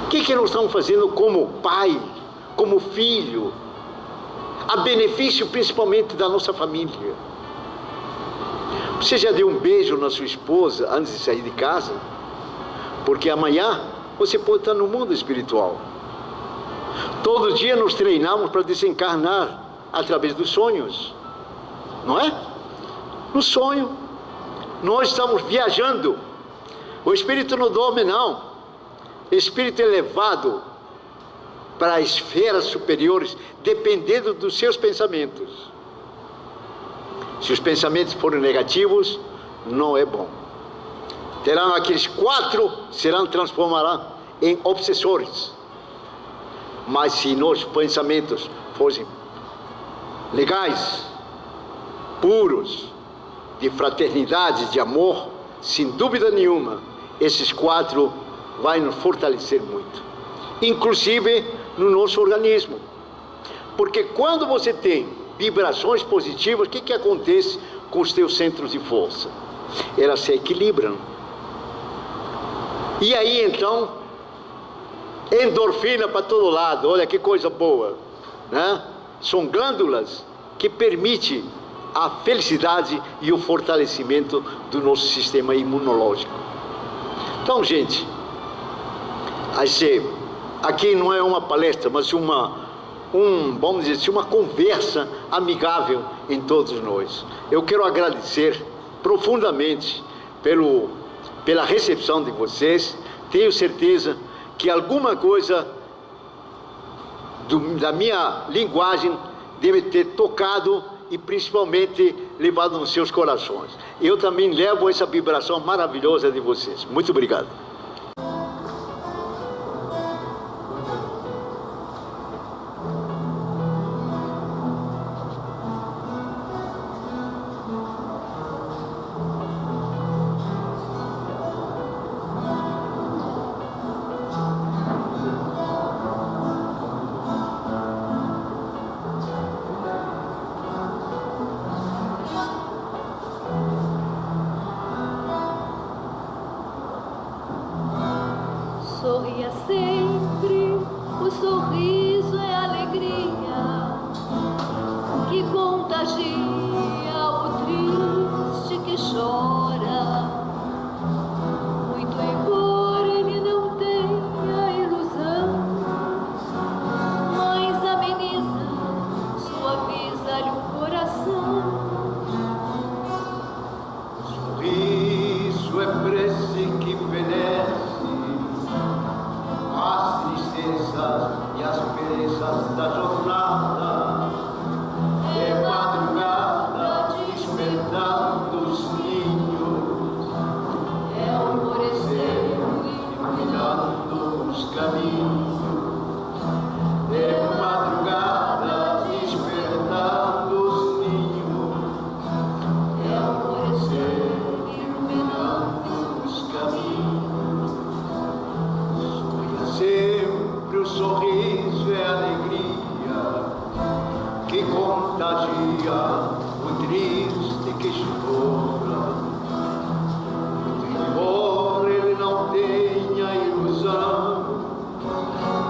O que nós estamos fazendo como pai, como filho, a benefício principalmente da nossa família? Você já deu um beijo na sua esposa antes de sair de casa? Porque amanhã você pode estar no mundo espiritual. Todo dia nos treinamos para desencarnar através dos sonhos, não é? No sonho nós estamos viajando. O espírito não dorme, não. Espírito elevado para esferas superiores, dependendo dos seus pensamentos. Se os pensamentos forem negativos, não é bom. Terão aqueles 4, transformarão em obsessores. Mas se nossos pensamentos fossem legais, puros, de fraternidade, de amor, sem dúvida nenhuma, esses 4 vai nos fortalecer muito, inclusive no nosso organismo. Porque quando você tem vibrações positivas, o que acontece com os teus centros de força? Elas se equilibram. E aí então, endorfina para todo lado. Olha que coisa boa, São glândulas que permitem a felicidade e o fortalecimento do nosso sistema imunológico. Então, gente, aqui não é uma palestra, mas vamos dizer assim, uma conversa amigável em todos nós. Eu quero agradecer profundamente pela recepção de vocês. Tenho certeza que alguma coisa da minha linguagem deve ter tocado e principalmente levado nos seus corações. Eu também levo essa vibração maravilhosa de vocês. Muito obrigado. sorria sempre, o sorriso é alegria que contagia o triste que chora. Muito embora ele não tenha ilusão, mas ameniza, suaviza-lhe o coração. Sorriso é prece que fenece as tristezas e as perezas da jornada. É madrugada despertando os ninhos, É o alvorecer iluminando os caminhos. É madrugada despertando os ninhos, é o alvorecer iluminando os caminhos. Sonha sempre, o sorriso é alegria que contagia o triste que chora. Muito embora ele não tenha ilusão,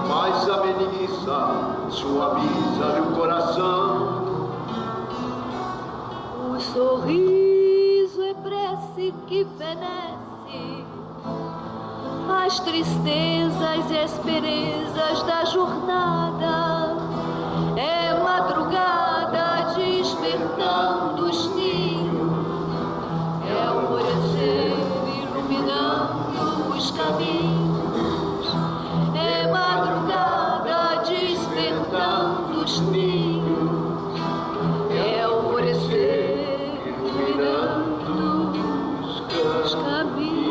mas ameniza, suaviza-lhe o coração. O sorriso é prece que fenece as tristezas e asperezas da jornada. É madrugada despertando os ninhos, é o alvorecer iluminando os caminhos. É madrugada despertando os ninhos, é o alvorecer iluminando os caminhos.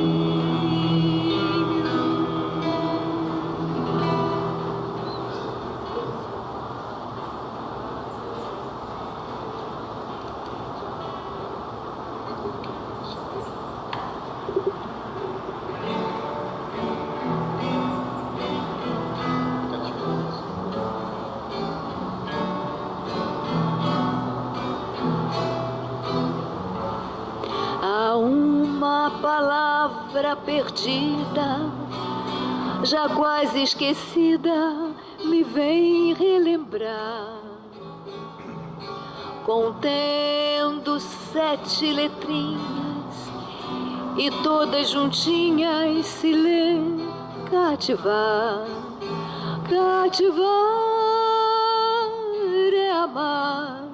Há uma palavra perdida, já quase esquecida, me vem relembrar, contendo 7 letrinhas e todas juntinhas se lê cativar. Cativar é amar,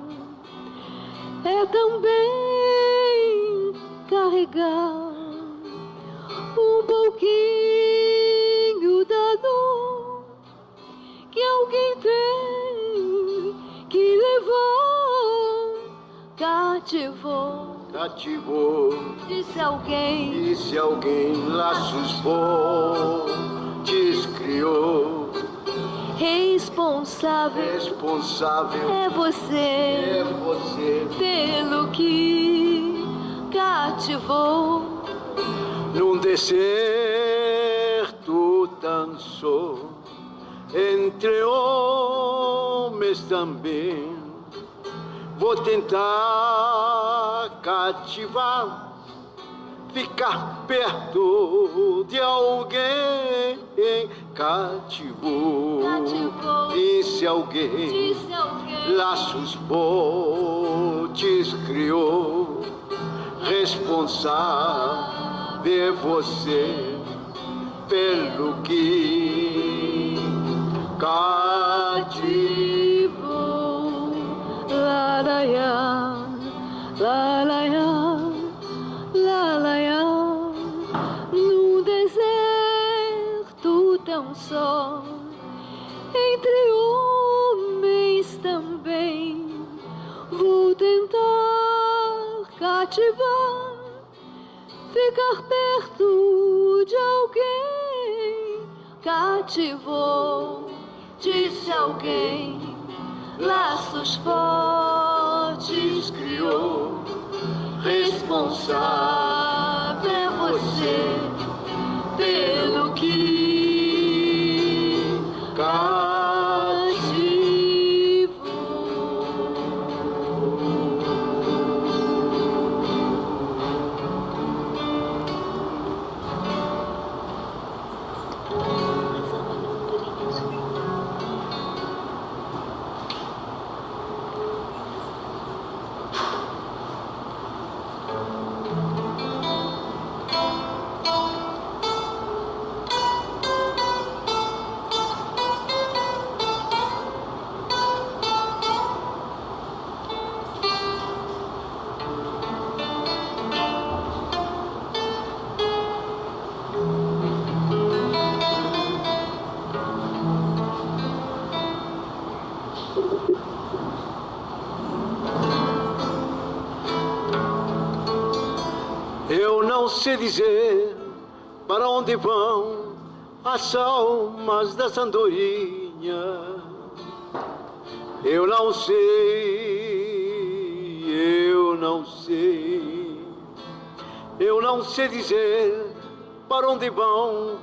é também carregar um pouquinho da dor que alguém tem que levar. Cativou, disse alguém, laços fortes criou. Responsável é você pelo que cativou. Num deserto dançou entre homens também. Vou tentar cativar, ficar perto de alguém. Cativou, disse alguém, laços fortes criou. Responsável é você pelo que cativou. Lalaiá, lalaiá, lalaiá, no deserto tão só, entre homens também, vou tentar cativar, ficar perto de alguém. Cativou, disse alguém, laços fortes criou. Responsável é você pelo que cativou. sei dizer para onde vão as almas das andorinhas. Eu não sei, eu não sei. Eu não sei dizer para onde vão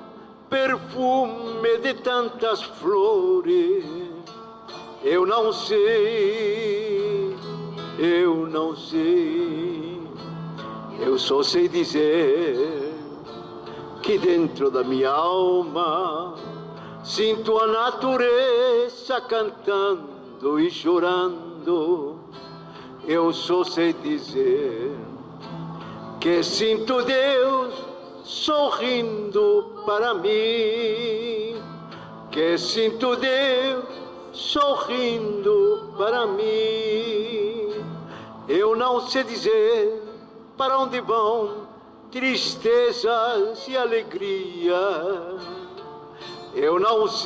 perfume de tantas flores. Eu não sei, eu não sei. Eu só sei dizer que dentro da minha alma sinto a natureza cantando e chorando. Eu só sei dizer que sinto Deus sorrindo para mim, que sinto Deus sorrindo para mim. Eu não sei dizer para onde vão tristezas e alegrias. Eu não sei,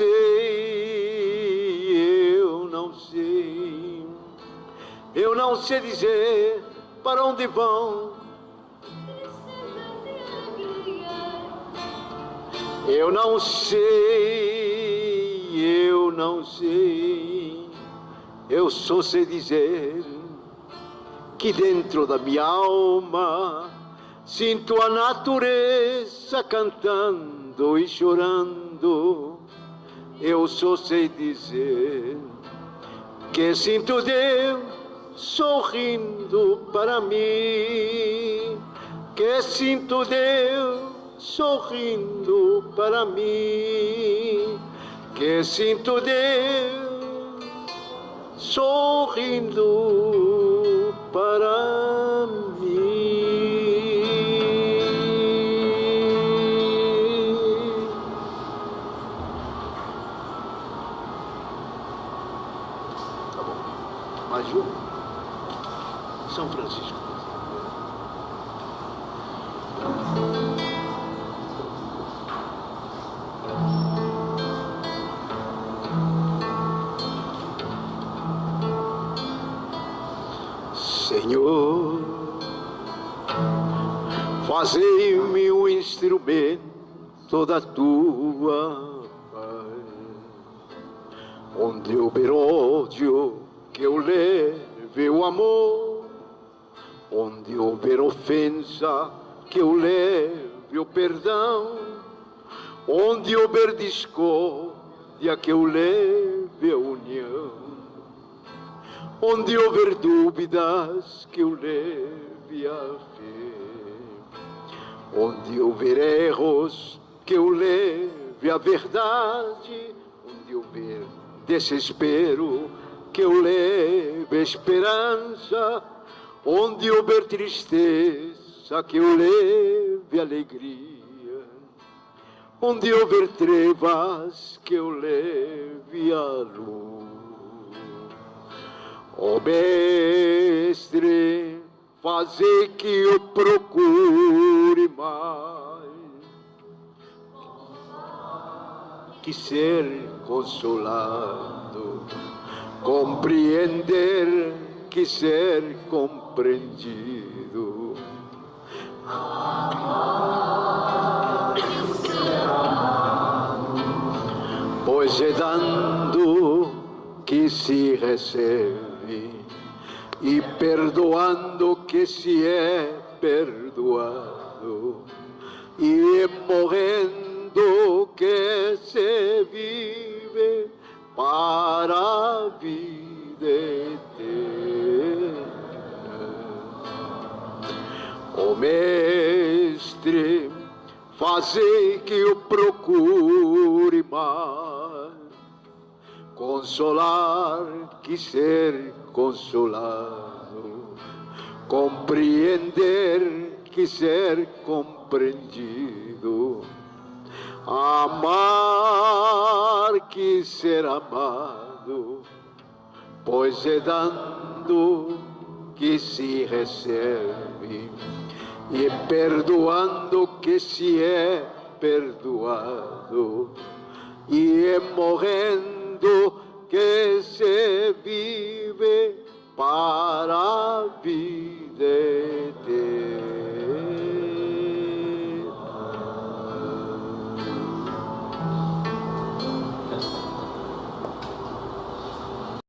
eu não sei. Eu não sei dizer para onde vão. Eu não sei, eu não sei. Eu só sei dizer que dentro da minha alma sinto a natureza cantando e chorando. Eu só sei dizer que sinto Deus sorrindo para mim, que sinto Deus sorrindo para mim, que sinto Deus sorrindo para mim. Tá bom. Mais um. São Francisco. Senhor, fazei-me um instrumento da tua paz. Onde houver ódio, que eu leve o amor. Onde houver ofensa, que eu leve o perdão. Onde houver discórdia, que eu leve a união. Onde houver dúvidas, que eu leve a fé. Onde houver erros, que eu leve a verdade. Onde houver desespero, que eu leve a esperança. Onde houver tristeza, que eu leve a alegria. Onde houver trevas, que eu leve a luz. Ó Mestre, fazei que eu procure mais que ser consolado, compreender que ser compreendido. Pois é dando que se recebe, e perdoando que se é perdoado, e morrendo que se vive para a vida eterna. Ó Mestre, fazei que eu procure mais consolar que ser consolado, compreender que ser compreendido, amar que ser amado, pois é dando que se recebe, e perdoando que se é perdoado, e é morrendo que se vive